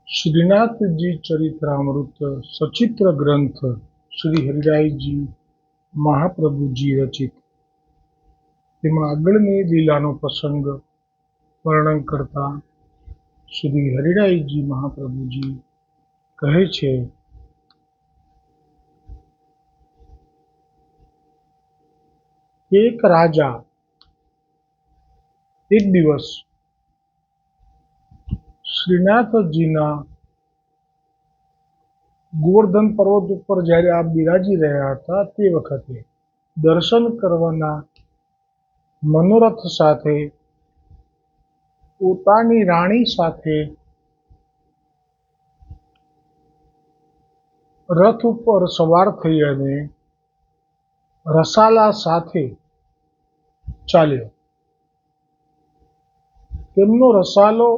श्रीनाथ जी चरित्रामृत सचित्र ग्रंथ श्री हरिराय जी महाप्रभु जी रचित તેમાં આગળની લીલાનો પ્રસંગ વર્ણન કરતા શ્રી હરિરાયજી મહાપ્રભુજી કહે છે, એક રાજા એક દિવસ શ્રીનાથજીના ગોવર્ધન પર્વત ઉપર જ્યારે આપ બિરાજી રહ્યા હતા તે વખતે દર્શન કરવાના મનોરથ સાથે પોતાની રાણી સાથે રથ ઉપર સવાર થઈ અને રસાલા સાથે ચાલ્યો. તેમનો રસાલો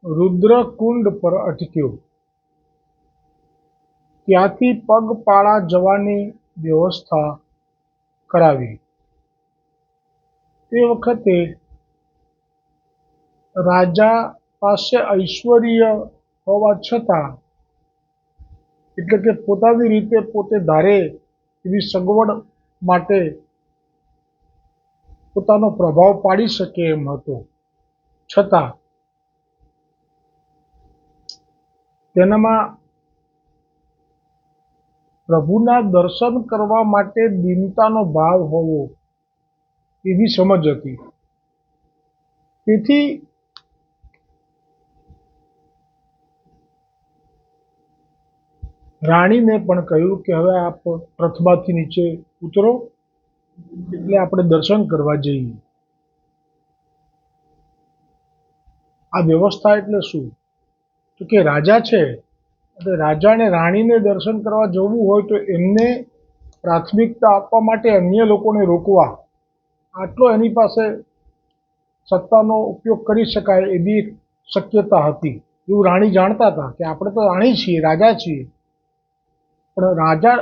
રુદ્રકુંડ પર અટક્યો. ત્યાંથી પગપાળા જવાની વ્યવસ્થા કરાવી. તે વખતે રાજા પાસે ઐશ્વર્ય હોવા છતાં, એટલે કે પોતાની રીતે પોતે ધારે એવી સગવડ માટે પોતાનો પ્રભાવ પાડી શકે એમ હતો, છતાં તેનામાં પ્રભુના દર્શન કરવા માટે દીનતાનો ભાવ હોવો એવી સમજ હતી. તેથી રાણીને પણ કહ્યું કે હવે આપ રથમાંથી નીચે ઉતરો, એટલે આપણે દર્શન કરવા જઈએ. આ વ્યવસ્થા એટલે શું? તો કે રાજા છે, એટલે રાજાને રાણીને દર્શન કરવા જવું હોય તો એમને પ્રાથમિકતા આપવા માટે અન્ય લોકોને રોકવા, આટલો એની પાસે સત્તાનો ઉપયોગ કરી શકાય એવી શક્યતા હતી. એવું રાણી જાણતા હતા કે આપણે તો રાણી છીએ, રાજા છીએ. પણ રાજા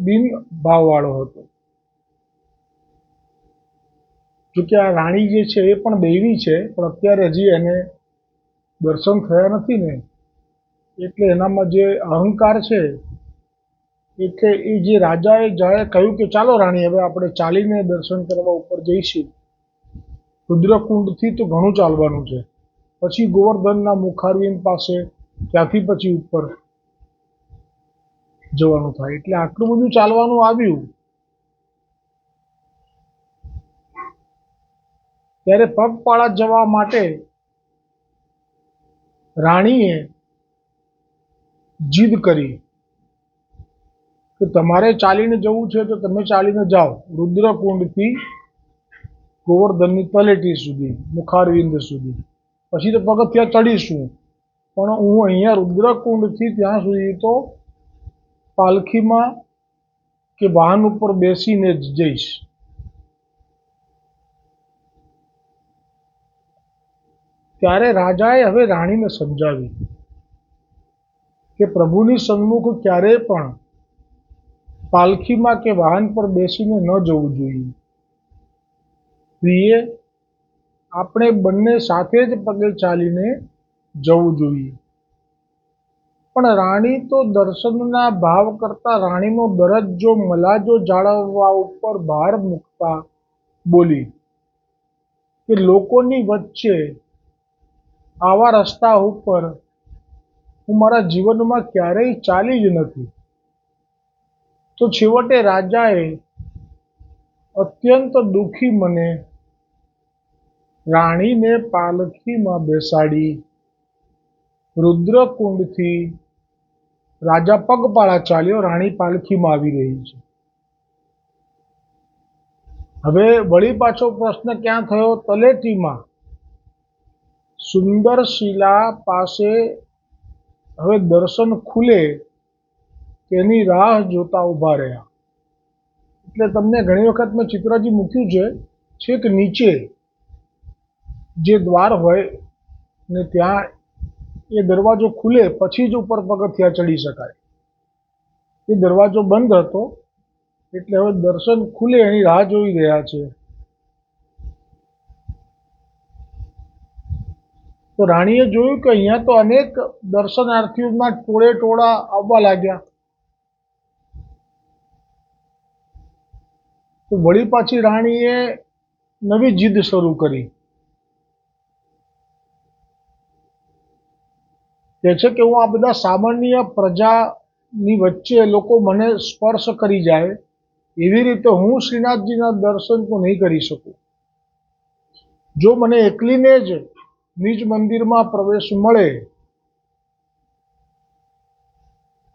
દિન ભાવવાળો હતો. જોકે આ રાણી જે છે એ પણ દૈવી છે, પણ અત્યારે હજી એને દર્શન થયા નથી ને, એટલે એનામાં જે અહંકાર છે, એટલે એ જે રાજાએ જ્યારે કહ્યું કે ચાલો રાણી હવે આપણે ચાલીને દર્શન કરવા ઉપર જઈશું, રુદ્રકુંડથી તો ઘણું ચાલવાનું છે, પછી ગોવર્ધનના મુખારવિંદ પાસે, ત્યાંથી પછી ઉપર જવાનું થાય, એટલે આટલું બધું ચાલવાનું આવ્યું. ત્યારે પગપાળા જવા માટે રાણીએ જીદ કરી કે તમારે ચાલીને જવું છે તો તમે ચાલીને જાઓ રુદ્રકુંડથી ગોવર્ધનની તલેટી સુધી, મુખારવિંદ સુધી. પછી તો પગથિયા ચડીશું, પણ હું અહીંયા રુદ્રકુંડથી ત્યાં સુધી તો પાલખીમાં કે વાહન ઉપર બેસીને જ જઈશ. ત્યારે રાજાએ હવે રાણીને સમજાવી કે પ્રભુની સન્મુખ ક્યારેય પણ પાલખીમાં કે વાહન પર બેસીને ન જવું જોઈએ. પ્રિય, આપણે બંને સાથે જ પગે ચાલીને જવું જોઈએ. પણ રાણી તો દર્શનના ભાવ કરતા રાણીનો દરજ્જો મલાજો જાળવવા ઉપર ભાર મૂકતા બોલી કે લોકોની વચ્ચે આવા રસ્તા ઉપર હું મારા જીવનમાં ક્યારેય ચાલી જ નથી. તો છેવટે રાજાએ અત્યંત દુઃખી મને રાણીને પાલખીમાં બેસાડી રુદ્રકુંડથી રાજા પગપાળા ચાલ્યો, રાણી પાલખીમાં આવી રહી છે. હવે વળી પાછો પ્રશ્ન ક્યાં થયો? તલેટીમાં સુંદર શિલા પાસે હવે દર્શન ખુલે તેની રાહ જોતા ઊભા રહ્યા. એટલે તમને ઘણી વખત મેં ચિત્રજી મૂક્યું છે, છેક નીચે જે દ્વાર હોય ને ત્યાં એ દરવાજો ખુલે પછી જ ઉપર પગથિયા ચડી શકાય. એ દરવાજો બંધ હતો, એટલે હવે દર્શન ખુલે એની રાહ જોઈ રહ્યા છે. તો રાણીએ જોયું કે અહીંયા તો અનેક દર્શનાર્થીઓના ટોળે ટોળા આવવા લાગ્યા. તો વળી પાછી રાણીએ નવી જીદ શરૂ કરી. કે છે કે હું આ બધા સામાન્ય પ્રજાની વચ્ચે લોકો મને સ્પર્શ કરી જાય એવી રીતે હું શ્રીનાથજીના દર્શન તો નહીં કરી શકું. જો મને એકલીને જ નિજ મંદિરમાં પ્રવેશ મળે,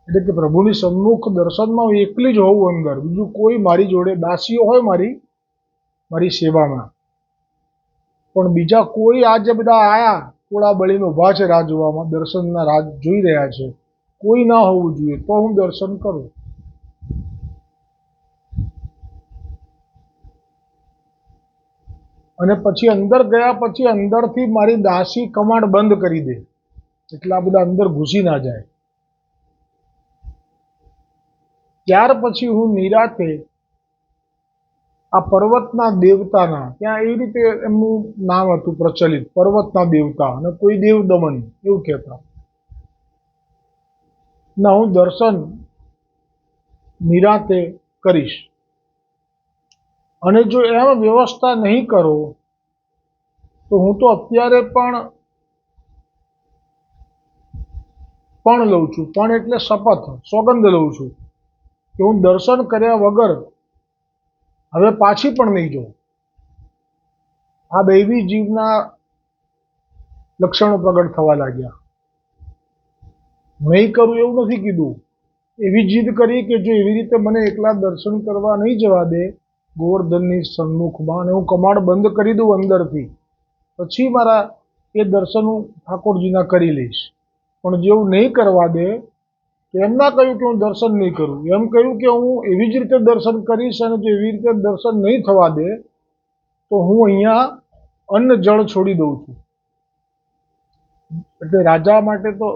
એટલે કે પ્રભુની સન્મુખ દર્શનમાં હું એકલી જ હોઉં અંદર, બીજું કોઈ મારી જોડે દાસીઓ હોય મારી સેવામાં, પણ બીજા કોઈ આ જે બધા આયા ટોળા બળીને ઉભા છે રાહ જોવામાં, દર્શનના રાહ જોઈ રહ્યા છે, કોઈ ના હોવું જોઈએ તો હું દર્શન કરું. અને પછી અંદર ગયા પછી અંદરથી મારી દાસી કમાડ બંધ કરી દે, એટલે આ બધા અંદર ઘૂસી ના જાય. ત્યાર પછી હું નિરાતે આ પર્વતના દેવતાના, ત્યાં એવી રીતે એમનું નામ હતું પ્રચલિત, પર્વતના દેવતા, અને કોઈ દેવ દમન એવું કહેતા, ના હું દર્શન નિરાતે કરીશ. અને જો એમ વ્યવસ્થા નહીં કરો તો હું તો અત્યારે પણ લઉં છું, પણ એટલે શપથ, સોગંદ લઉં છું કે હું દર્શન કર્યા વગર હવે પાછી પણ નહીં જાઉં. આ દૈવી જીવના લક્ષણો પ્રગટ થવા લાગ્યા. નહીં કરું એવું નથી કીધું, એવી જીદ કરી કે જો એવી રીતે મને એકલા દર્શન કરવા નહીં જવા દે ગોવર્ધનની સન્મુખમાં, અને હું કમાડ બંધ કરી દઉં અંદરથી, પછી મારા એ દર્શન હું ઠાકોરજીના કરી લઈશ. પણ જેવું નહીં કરવા દે, એમ ના કહ્યું કે હું દર્શન નહીં કરું, એમ કહ્યું કે હું એવી જ રીતે દર્શન કરીશ, અને જો એવી રીતે દર્શન નહીં થવા દે તો હું અહીંયા અન્ન જળ છોડી દઉં છું. એટલે રાજા માટે તો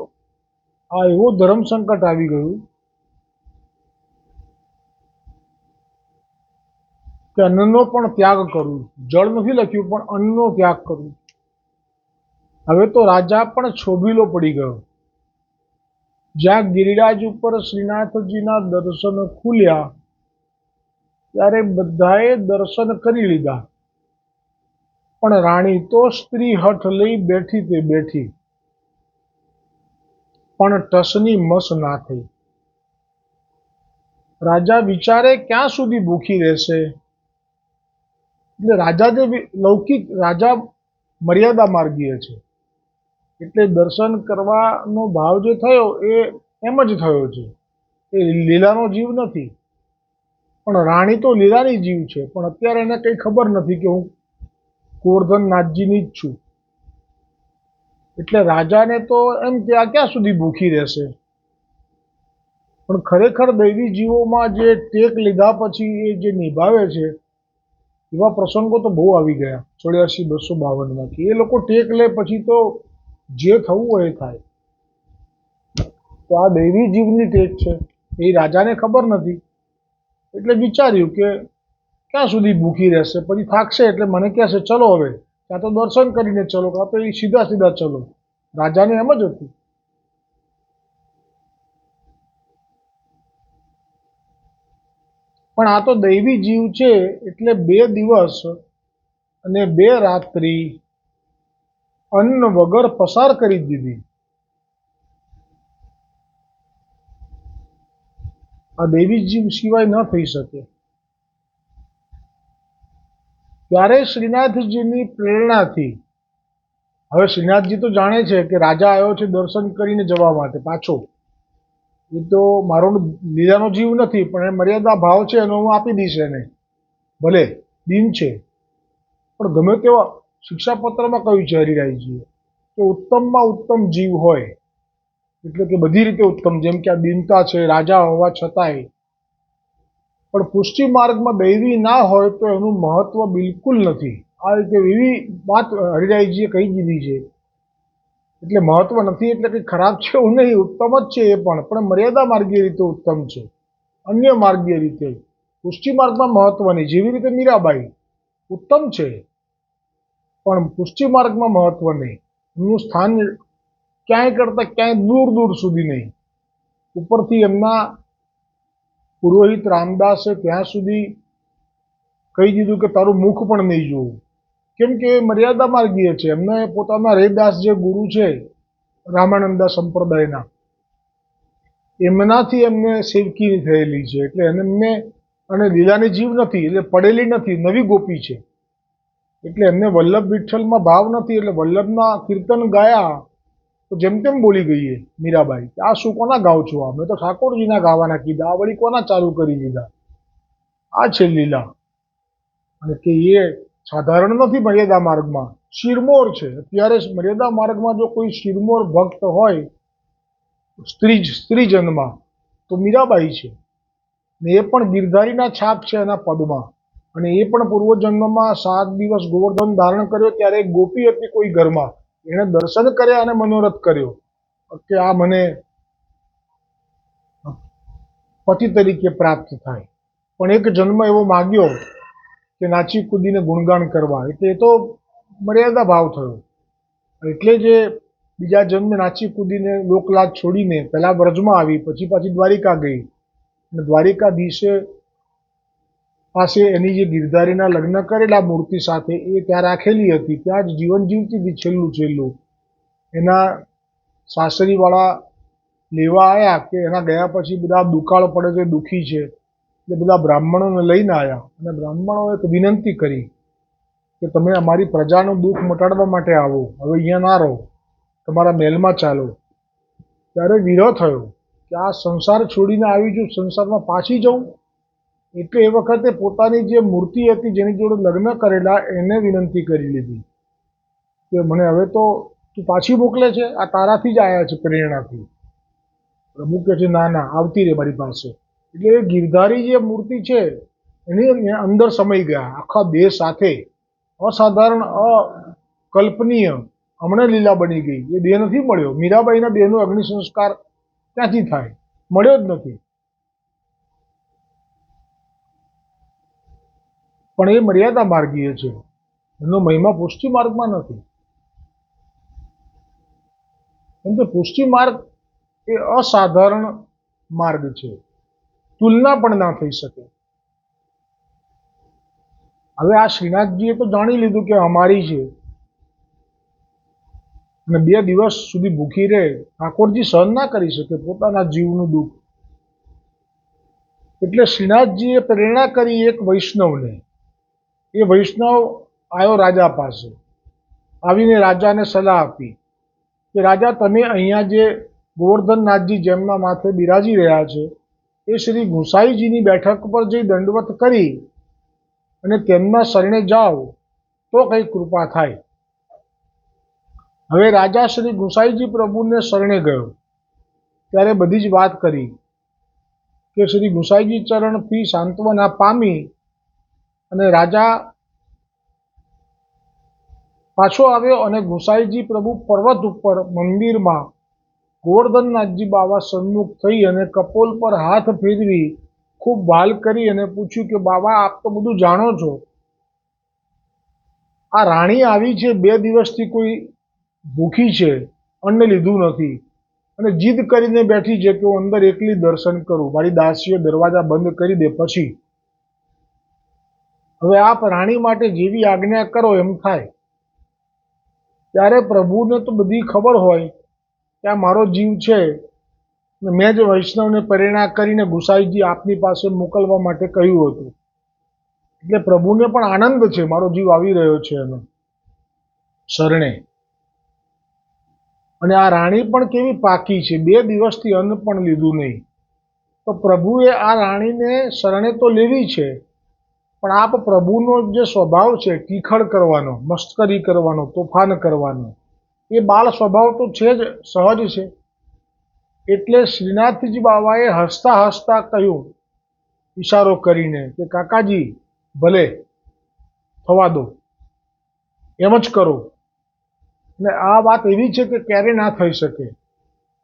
આ એવો ધર્મ સંકટ આવી ગયું કે અન્નનો પણ ત્યાગ કરું, જળ નથી લખ્યું પણ અન્નનો ત્યાગ કરું. હવે તો રાજા પણ છોભીલો પડી ગયો. જ્યાં ગિરિરાજ ઉપર શ્રીનાથજીના દર્શન ખુલ્યા ત્યારે બધાએ દર્શન કરી લીધા, પણ રાણી તો સ્ત્રી હઠ લઈ બેઠી તે બેઠી, પણ ટસની મસ ના થઈ. રાજા વિચારે ક્યાં સુધી ભૂખી રહેશે. એટલે રાજા જે લૌકિક રાજા મર્યાદા માર્ગીય છે, એટલે દર્શન કરવાનો ભાવ જે થયો એ એમ જ થયો છે, એ લીલાનો જીવ નથી. પણ રાણી તો લીલાની જીવ છે, પણ અત્યારે એને કંઈ ખબર નથી કે હું ગોવર્ધનનાથજીની જ છું. એટલે રાજાને તો એમ કે આ ક્યાં સુધી ભૂખી રહેશે. પણ ખરેખર દૈવી જીવોમાં જે ટેક લીધા પછી એ જે નિભાવે છે એવા પ્રસંગો તો બહુ આવી ગયા 84-252માં, કે એ લોકો ટેક લે પછી તો જે થવું હોય એ થાય. તો આ દૈવી જીવની ટેક છે, એ રાજાને ખબર નથી. એટલે વિચાર્યું કે ક્યાં સુધી ભૂખી રહેશે, પછી થાકશે એટલે મને કહેશે ચલો હવે, કાં તો દર્શન કરીને ચલો, કાં તો એ સીધા સીધા ચલો. રાજાને એમ જ હતું. પણ આ તો દૈવી જીવ છે, એટલે 2 દિવસ અને 2 રાત્રિ અન્ન વગર પસાર કરી દીધી. આ દૈવી જીવ સિવાય ન થઈ શકે. ત્યારે શ્રીનાથજીની પ્રેરણાથી, હવે શ્રીનાથજી તો જાણે છે કે રાજા આવ્યો છે દર્શન કરીને જવા માટે પાછો, એ તો મારો લીલાનો જીવ નથી, પણ એ મર્યાદા ભાવ છે એનો હું આપી દઈશ એને, ભલે દિન છે. પણ ગમે તેવા શિક્ષાપત્રમાં કહ્યું છે હરિરાયજીએ કે ઉત્તમમાં ઉત્તમ જીવ હોય, એટલે કે બધી રીતે ઉત્તમ, જેમ કે આ દીનતા છે રાજા હોવા છતાંય, પણ પુષ્ટિ માર્ગમાં દૈવી ના હોય તો એનું મહત્વ બિલકુલ નથી. આ રીતે એવી વાત હરિરાયજીએ કહી દીધી છે. એટલે મહત્વ નથી એટલે કંઈ ખરાબ છે એવું નહીં, ઉત્તમ જ છે એ પણ મર્યાદા માર્ગીય રીતે ઉત્તમ છે. અન્ય માર્ગીય રીતે પુષ્ટિ માર્ગમાં મહત્વ નહીં. જેવી રીતે મીરાબાઈ ઉત્તમ છે પણ પુષ્ટિ માર્ગમાં મહત્વ નહીં. એમનું સ્થાન ક્યાંય કરતાં ક્યાંય દૂર દૂર સુધી નહીં. ઉપરથી એમના પુરોહિત રામદાસે ત્યાં સુધી કહી દીધું કે તારું મુખ પણ નહીં જોવું, કેમ કે એ મર્યાદા માર્ગીય છે. એમને પોતાના રૈદાસ જે ગુરુ છે રામાનંદા સંપ્રદાયના, એમનાથી એમને સેવકી થયેલી છે. એટલે એમને અને લીલાની જીવ નથી, એટલે પડેલી નથી, નવી ગોપી છે. એટલે એમને વલ્લભ વિઠ્ઠલમાં ભાવ નથી. એટલે વલ્લભના કીર્તન ગાયા તો જેમ તેમ બોલી ગઈ મીરાબાઈ કે આ શું કોના ગાવ છો? આ મેં તો ઠાકોરજીના ગાવાના કીધા, આ વળી કોના ચાલુ કરી દીધા? આ છે લીલા. અને કે એ સાધારણ નથી મર્યાદા માર્ગમાં, શિરમોર છે. અત્યારે મર્યાદા માર્ગમાં જો કોઈ શિરમોર ભક્ત હોય સ્ત્રીજનમાં તો મીરાબાઈ છે. ને એ પણ ગિરધારીના છાપ છે એના પદમાં. અને એ પણ પૂર્વજન્મમાં 7 દિવસ ગોવર્ધન ધારણ કર્યો ત્યારે એક ગોપી હતી કોઈ ઘરમાં, એણે દર્શન કર્યા અને મનોરથ કર્યો કે આ મને પતિ તરીકે પ્રાપ્ત થાય. પણ એક જન્મ એવો માગ્યો કે નાચી કૂદીને ગુણગાન કરવા, એટલે એ તો મર્યાદા ભાવ થયો. એટલે જે બીજા જન્મે નાચી કૂદીને લોકલાજ છોડીને પહેલા વ્રજમાં આવી, પછી પાછી દ્વારિકા ગઈ. અને દ્વારિકાધીશે પાસે એની જે ગિરધારીના લગ્ન કરેલા મૂર્તિ સાથે એ ત્યાં રાખેલી હતી. ત્યાં જ જીવન જીવતી હતી છેલ્લું. એના સાસરીવાળા લેવા આવ્યા કે એના ગયા પછી બધા દુકાળ પડે છે, દુઃખી છે. એટલે બધા બ્રાહ્મણોને લઈને આવ્યા અને બ્રાહ્મણોએ એક વિનંતી કરી કે તમે અમારી પ્રજાનું દુઃખ મટાડવા માટે આવો, હવે અહીંયા ના રહો, તમારા મહેલમાં ચાલો. ત્યારે વિરહ થયો કે આ સંસાર છોડીને આવી છું, સંસારમાં પાછી જવું. એટલે એ વખતે પોતાની જે મૂર્તિ હતી જેની જોડે લગ્ન કરેલા એને વિનંતી કરી લીધી કે મને હવે તો તું પાછી મોકલે છે, આ તારાથી જ આવ્યા છે પ્રેરણાથી. પ્રભુ કહે છે ના ના, આવતી રહે મારી પાસે. એટલે એ ગિરધારી જે મૂર્તિ છે એની અંદર સમાઈ ગયા આખા દેહ સાથે. અસાધારણ, અકલ્પનીય હમણાં લીલા બની ગઈ. એ દેહ નથી મળ્યો. મીરાબાઈના દેહનો અગ્નિ સંસ્કાર ક્યાંથી થાય? મળ્યો જ નથી. પણ એ મર્યાદા માર્ગીય છે, એનો મહિમા પુષ્ટિ માર્ગમાં નથી. કેમ કે પુષ્ટિ માર્ગ એ અસાધારણ માર્ગ છે, તુલના પણ ના થઈ શકે. હવે આ શ્રીનાથજીએ તો જાણી લીધું કે અમારી છે, અને 2 દિવસ સુધી ભૂખી રહે ઠાકોરજી સહન ના કરી શકે પોતાના જીવનું દુઃખ. એટલે શ્રીનાથજીએ પ્રેરણા કરી એક વૈષ્ણવને. એ વૈષ્ણવ આવ્યો રાજા પાસે, આવીને રાજાને સલાહ આપી કે રાજા, તમે અહીંયા જે ગોવર્ધનનાથજી જેમના માથે બિરાજી રહ્યા છે એ શ્રી ગુસાઈજીની બેઠક પર જઈ દંડવત કરી અને તેમના શરણે જાઓ તો કઈ કૃપા થાય. હવે રાજા શ્રી ગુસાઈજી પ્રભુને શરણે ગયો ત્યારે બધી જ વાત કરી કે શ્રી ગુસાઈજી ચરણથી સાંત્વના પામી અને રાજા પાછો આવ્યો અને ગુસાઈજી પ્રભુ પર્વત ઉપર મંદિરમાં ગોવર્ધનનાથજી બાવા સન્મુખ થઈ અને કપોલ પર હાથ ફેરવી ખૂબ વાલ કરી અને પૂછ્યું કે બાબા, આપ તો બધું જાણો છો, આ રાણી આવી છે 2 દિવસથી કોઈ ભૂખી છે, અન્ન લીધું નથી અને જીદ કરીને બેઠી છે કે હું અંદર એકલી દર્શન કરું, મારી દાસીઓ દરવાજા બંધ કરી દે પછી. હવે આપ રાણી માટે જેવી આજ્ઞા કરો એમ થાય. ત્યારે પ્રભુને તો બધી ખબર હોય કે આ મારો જીવ છે, મેં જ વૈષ્ણવને પ્રેરણા કરીને ગુસાઈજી આપની પાસે મોકલવા માટે કહ્યું હતું. એટલે પ્રભુને પણ આનંદ છે, મારો જીવ આવી રહ્યો છે એનો શરણે. અને આ રાણી પણ કેવી પાકી છે, 2 દિવસથી અન્ન પણ લીધું નહીં. તો પ્રભુએ આ રાણીને શરણે તો લેવી છે, પણ આપ પ્રભુનો જે સ્વભાવ છે ટીખળ કરવાનો, મસ્કરી કરવાનો, તોફાન કરવાનો, એ બાળ સ્વભાવ તો છે જ, સહજ છે. એટલે શ્રીનાથજી બાવાએ હસતા હસતા કહ્યું ઈશારો કરીને કે કાકાજી ભલે થવા દો, એમ જ કરો. અને આ વાત એવી છે કે ક્યારે ના થઈ શકે,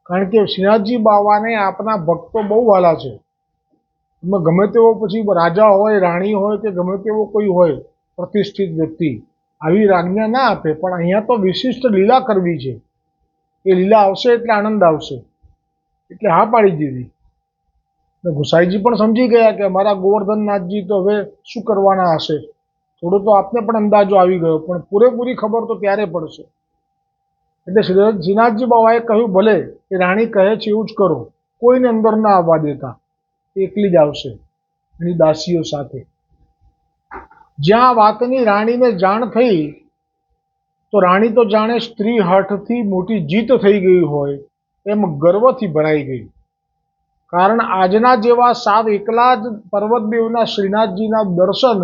કારણ કે શ્રીનાથજી બાવાને આપના ભક્તો બહુ વાલા છે. એમાં ગમે તેવો પછી રાજા હોય, રાણી હોય કે ગમે તેવો કોઈ હોય પ્રતિષ્ઠિત વ્યક્તિ, આવી આજ્ઞા ના આપે, પણ અહીંયા તો વિશિષ્ટ લીલા કરવી છે. એ લીલા આવશે એટલે આનંદ આવશે, એટલે હા પાડી દીધી. ગુસાઈજી પણ સમજી ગયા કે અમારા ગોવર્ધનનાથજી તો હવે શું કરવાના હશે. થોડો તો આપને પણ અંદાજો આવી ગયો, પણ પૂરેપૂરી ખબર તો ત્યારે પડશે. એટલે શ્રીનાથજી બાવાએ કહ્યું, ભલે એ રાણી કહે છે એવું જ કરો, કોઈને અંદર ના આવવા દેતા, એકલી જ આવશે એની દાસીઓ સાથે. જ્યાં વાતની રાણીને જાણ થઈ, તો રાણી તો જાણે સ્ત્રી હઠથી મોટી જીત થઈ ગઈ હોય એમ ગર્વથી ભરાઈ ગઈ. કારણ આજના જેવા સાવ એકલા જ પર્વતદેવના શ્રીનાથજીના દર્શન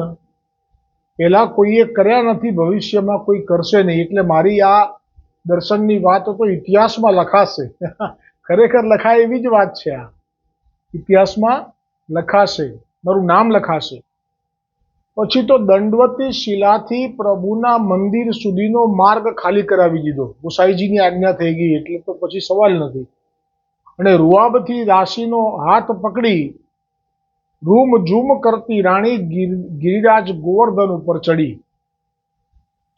પહેલા કોઈએ કર્યા નથી, ભવિષ્યમાં કોઈ કરશે નહીં. એટલે મારી આ દર્શનની વાત તો ઇતિહાસમાં લખાશે. ખરેખર લખાય એવી જ વાત છે. આ ઇતિહાસમાં લખાશે, મારું નામ લખાશે. પછી તો દંડવતી શિલાથી પ્રભુના મંદિર સુધીનો માર્ગ ખાલી કરાવી દીધો. ગુસાઈજીની આજ્ઞા થઈ ગઈ એટલે તો પછી સવાલ નથી. અને રૂઆબથી દાસીનો હાથ પકડી રૂમ ઝૂમ કરતી રાણી ગિરિરાજ ગોવર્ધન ઉપર ચડી.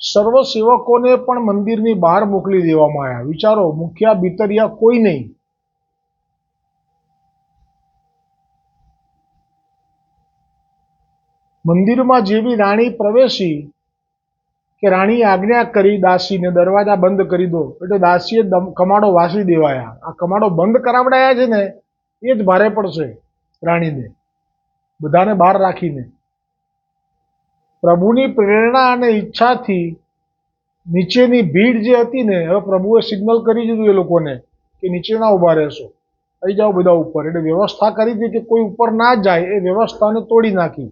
સર્વ સેવકોને પણ મંદિરની બહાર મોકલી દેવામાં આવ્યા. વિચારો, મુખ્યા ભીતરિયા કોઈ નહીં. મંદિરમાં જેવી રાણી પ્રવેશી કે રાણીએ આજ્ઞા કરી દાસીને દરવાજા બંધ કરી દો, એટલે દાસીએ કમાડો વાસી દેવાયા. આ કમાડો બંધ કરાવડાયા છે ને એ જ ભારે પડશે રાણીને, બધાને બહાર રાખીને. પ્રભુની પ્રેરણા અને ઈચ્છાથી નીચેની ભીડ જે હતી ને, હવે પ્રભુએ સિગ્નલ કરી દીધું એ લોકોને કે નીચે ના ઉભા રહેશો, આવી જાઓ બધા ઉપર. એટલે વ્યવસ્થા કરી હતી કે કોઈ ઉપર ના જાય, એ વ્યવસ્થાને તોડી નાખી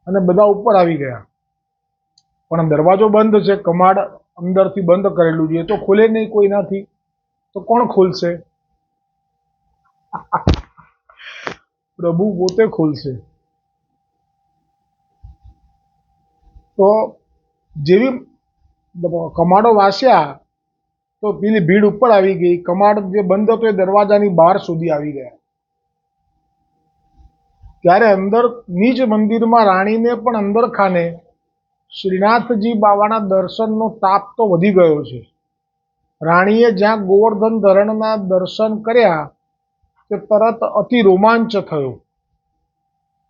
અને બધા ઉપર આવી ગયા. પણ દરવાજો બંધ છે, કમાડ અંદરથી બંધ કરેલું છે, તો ખોલે નહીં કોઈનાથી, તો કોણ ખોલશે? પ્રભુ પોતે ખોલશે. તો જેવી કમાડો વાસ્યા તો પેલી ભીડ ઉપર આવી ગઈ. કમાડ જે બંધ હતો એ દરવાજાની બહાર સુધી આવી ગયા. ત્યારે અંદર નિજ મંદિરમાં રાણીને પણ અંદર ખાને શ્રીનાથજી બાવાના દર્શનનો તાપ તો વધી ગયો છે. રાણીએ જ્યાં ગોવર્ધન ધરણના દર્શન કર્યા તે તરત અતિ રોમાંચ થયો,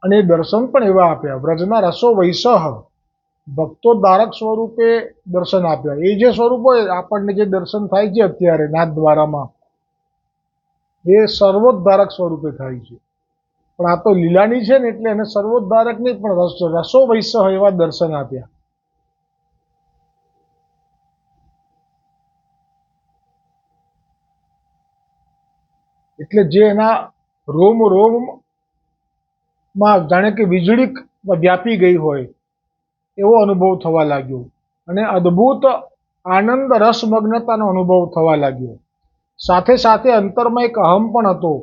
અને દર્શન પણ એવા આપ્યા. વ્રજના રસો વૈસહ, ભક્તોદ્ધારક સ્વરૂપે દર્શન આપ્યા. એ જે સ્વરૂપ હોય આપણને જે દર્શન થાય છે અત્યારે નાથદ્વારામાં, એ સર્વોદ્ધારક સ્વરૂપે થાય છે. પણ આ તો લીલાની છે ને એટલે એને સર્વોદ્ધારક નહીં, પણ રસો વૈસહ એવા દર્શન આપ્યા. એટલે જે એના રોમ રોમમાં જાણે કે વીજળી વ્યાપી ગઈ હોય એવો અનુભવ થવા લાગ્યો, અને અદ્ભુત આનંદ રસમગ્નતાનો અનુભવ થવા લાગ્યો. સાથે સાથે અંતરમાં એક અહમ પણ હતો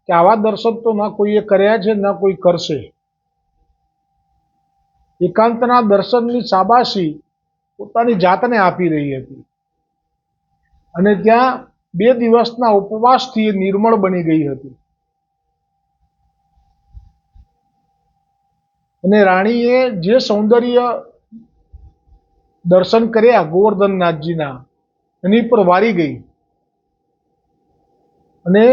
કે આવા દર્શન તો ના કોઈએ કર્યા છે, ના કોઈ કરશે. એકાંતના દર્શનની શાબાશી પોતાની જાતને આપી રહી હતી, અને ત્યાં 2 દિવસના ઉપવાસથી નિર્મળ બની ગઈ હતી. અને રાણીએ જે સૌંદર્ય દર્શન કર્યા ગોવર્ધનનાથજીના, એની પર વારી ગઈ. અને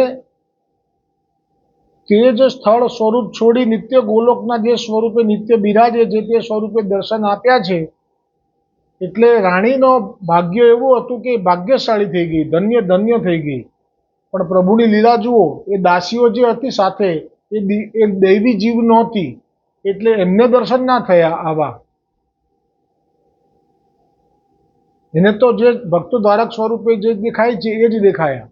તે જ સ્થળ સ્વરૂપ છોડી નિત્ય ગોલોકના જે સ્વરૂપે નિત્ય બિરાજે છે તે સ્વરૂપે દર્શન આપ્યા છે. એટલે રાણીનો ભાગ્ય એવું હતું કે ભાગ્યશાળી થઈ ગઈ, ધન્ય ધન્ય થઈ ગઈ. પણ પ્રભુની લીલા જુઓ, એ દાસીઓ જે હતી સાથે એ દૈવી જીવ નહોતી, એટલે એમને દર્શન ના થયા આવા. એને તો જે ભક્તો ધારક સ્વરૂપે જે દેખાય છે એ જ દેખાયા.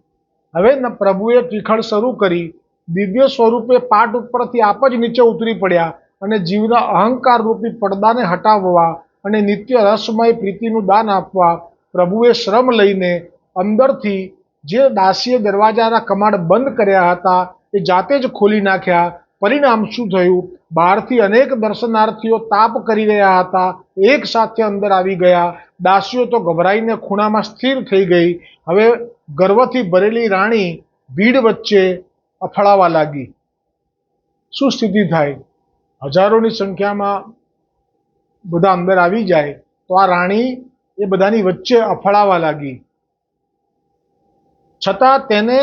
હવે પ્રભુએ ટીખળ શરૂ કરી, દિવ્ય સ્વરૂપે પાટ ઉપરથી આપ જ નીચે ઉતરી પડ્યા, અને જીવના અહંકાર રૂપી પડદાને હટાવવા અને નિત્ય રસમય પ્રીતિનું દાન આપવા પ્રભુએ શ્રમ લઈને અંદરથી જે દાસીએ દરવાજાના કમાડ બંધ કર્યા હતા એ જાતે જ ખોલી નાખ્યા. પરિણામ શું થયું? બહારથી અનેક દર્શનાર્થીઓ તાપ કરી રહ્યા હતા, એક સાથે અંદર આવી ગયા. દાસીઓ તો ગભરાઈને ખૂણામાં સ્થિર થઈ ગઈ. હવે ગર્વથી ભરેલી રાણી ભીડ વચ્ચે અથડાવા લાગી. શું સ્થિતિ થાય? હજારોની સંખ્યામાં બધા અંદર આવી જાય તો આ રાણી એ બધાની વચ્ચે અફળાવા લાગી. છતાં તેને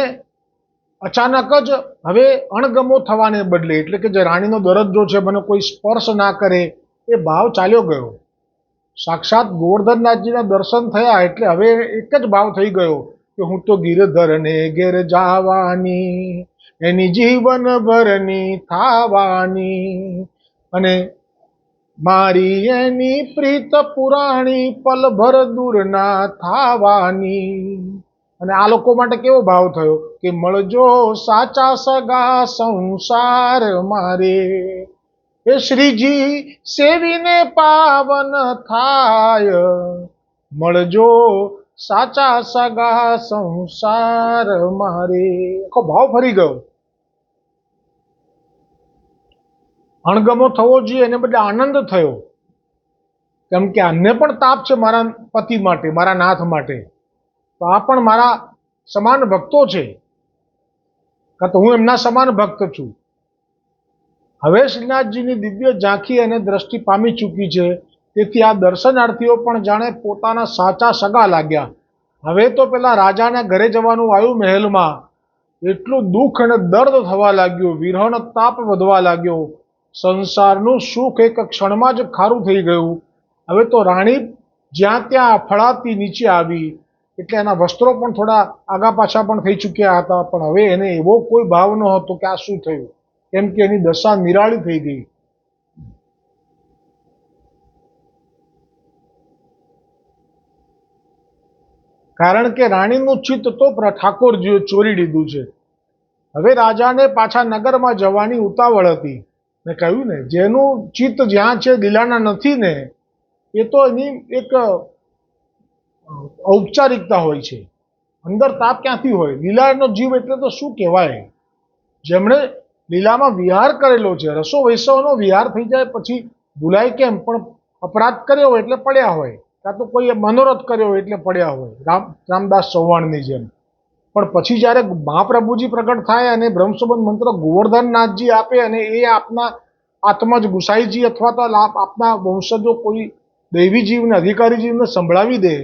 અચાનક જ હવે અણગમો થવાને બદલે, એટલે કે જે રાણીનો દરજ્જો છે, મને કોઈ સ્પર્શ ના કરે, એ ભાવ ચાલ્યો ગયો. સાક્ષાત ગોવર્ધનનાથજીના દર્શન થયા એટલે હવે એક જ ભાવ થઈ ગયો કે હું તો ગિરધરને ઘેર જાવાની, એની જીવન ભરની થાવાની, અને મારી એની પ્રીત પુરાણી પલભર દૂર ના થાવાની. અને આ લોકો માટે કેવો ભાવ થયો કે મળજો સાચા સગા સંસાર મારે, એ શ્રીજી સેવીને પાવન થાય, મળજો સાચા સગા સંસાર મારે. આખો ભાવ ફરી ગયો. અણગમો થવો જોઈએ એને બદલે આનંદ થયો, કેમ કે આને પણ તાપ છે મારા પતિ માટે, મારા નાથ માટે, તો આ પણ મારા સમાન ભક્તો છે, કાં તો હું એમના સમાન ભક્ત છું. હવે શ્રીનાથજીની દિવ્ય ઝાંખી અને દ્રષ્ટિ પામી ચૂકી છે, તેથી આ દર્શનાર્થીઓ પણ જાણે પોતાના સાચા સગા લાગ્યા. હવે તો પેલા રાજાના ઘરે જવાનું આવ્યું મહેલમાં, એટલું દુઃખ અને દર્દ થવા લાગ્યું, વિરહનો તાપ વધવા લાગ્યો, સંસારનું સુખ એક ક્ષણમાં જ ખારું થઈ ગયું. હવે તો રાણી જ્યાં ત્યાં અફળાતી નીચે આવી, એટલે એના વસ્ત્રો પણ થોડા આગા પાછા પણ થઈ ચૂક્યા હતા, પણ હવે એને એવો કોઈ ભાવ ન હતો કે આ શું થયું, કેમ કે એની દશા નિરાળી થઈ ગઈ. કારણ કે રાણીનું ચિત્ત તો ઠાકોરજીએ ચોરી લીધું છે. હવે રાજાને પાછા નગરમાં જવાની ઉતાવળ હતી. મેં કહ્યું ને, જેનું ચિત્ત જ્યાં છે લીલાના નથી ને, એ તો એની એક ઔપચારિકતા હોય છે, અંદર તાપ ક્યાંથી હોય? લીલાનો જીવ એટલે તો શું કહેવાય? જેમણે લીલામાં વિહાર કરેલો છે, રસો વૈસવનો વિહાર થઈ જાય પછી ભૂલાય કેમ? પણ અપરાધ કર્યો હોય એટલે પડ્યા હોય, કાં તો કોઈ મનોરથ કર્યો હોય એટલે પડ્યા હોય, રામદાસ ચૌહાણની જેમ. પણ પછી જ્યારે મહાપ્રભુજી પ્રગટ થાય અને બ્રહ્મસંબંધ મંત્ર ગોવર્ધનનાથજી આપે અને એ આપના આત્મજ ગુસાઈજી અથવા તો આપના વંશજો કોઈ દૈવી જીવને, અધિકારી જીવને સંભળાવી દે,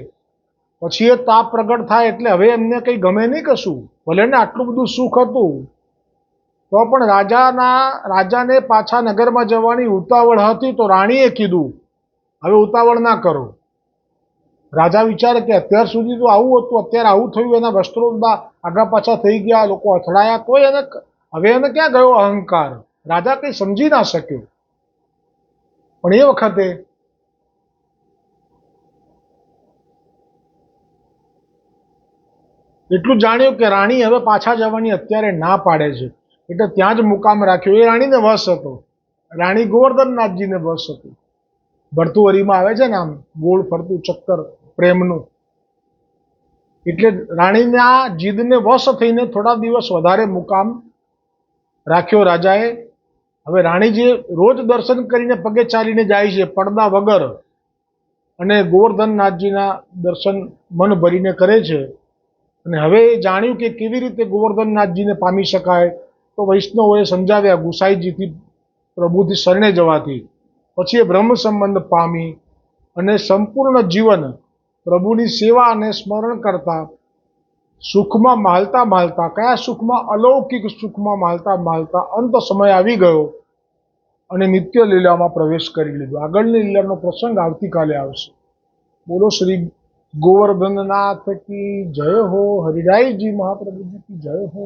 પછી એ તાપ પ્રગટ થાય એટલે હવે એમને કંઈ ગમે નહીં કશું. ભલે ને આટલું બધું સુખ હતું, તો પણ રાજાને પાછા નગરમાં જવાની ઉતાવળ હતી, તો રાણીએ કીધું હવે ઉતાવળ ના કરો. રાજા વિચારે કે અત્યાર સુધી તો આવું હતું, અત્યારે આવું થયું, એના વસ્ત્રો આગા પાછા થઈ ગયા, લોકો અથડાયા, તો હવે એને ક્યાં ગયો અહંકાર? રાજા કંઈ સમજી ના શક્યો. પણ એ વખતે એટલું જાણ્યું કે રાણી હવે પાછા જવાની અત્યારે ના પાડે છે, એટલે ત્યાં જ મુકામ રાખ્યો. એ રાણીને વશ હતો, રાણી ગોવર્ધનનાથજીને વશ હતું. ભર્તુહરીમાં આવે છે ને આમ ગોળ ફરતું ચક્કર પ્રેમનું, એટલે રાણીને આ જીદને વશ થઈને થોડા દિવસ વધારે મુકામ રાખ્યો રાજાએ. હવે રાણી જે રોજ દર્શન કરીને પગે ચાલીને જાય છે પડદા વગર, અને ગોવર્ધનનાથજીના દર્શન મન ભરીને કરે છે, અને હવે એ જાણ્યું કે કેવી રીતે ગોવર્ધનનાથજીને પામી શકાય, તો વૈષ્ણવોએ સમજાવ્યા ગુસાઈજીથી, પ્રભુથી શરણે જવાથી. પછી એ બ્રહ્મ સંબંધ પામી અને સંપૂર્ણ જીવન પ્રભુની સેવા અને સ્મરણ કરતા સુખમાં માલતા માલતા, કયા સુખમાં? અલૌકિક સુખમાં માલતા માલતા અંત સમય આવી ગયો અને નિત્ય લીલામાં પ્રવેશ કરી લીધો. આગળની લીલાનો પ્રસંગ આવતીકાલે આવશે. બોલો શ્રી ગોવર્ધનનાથ કી જય હો, હરિરાયજી મહાપ્રભુજી કી જય હો.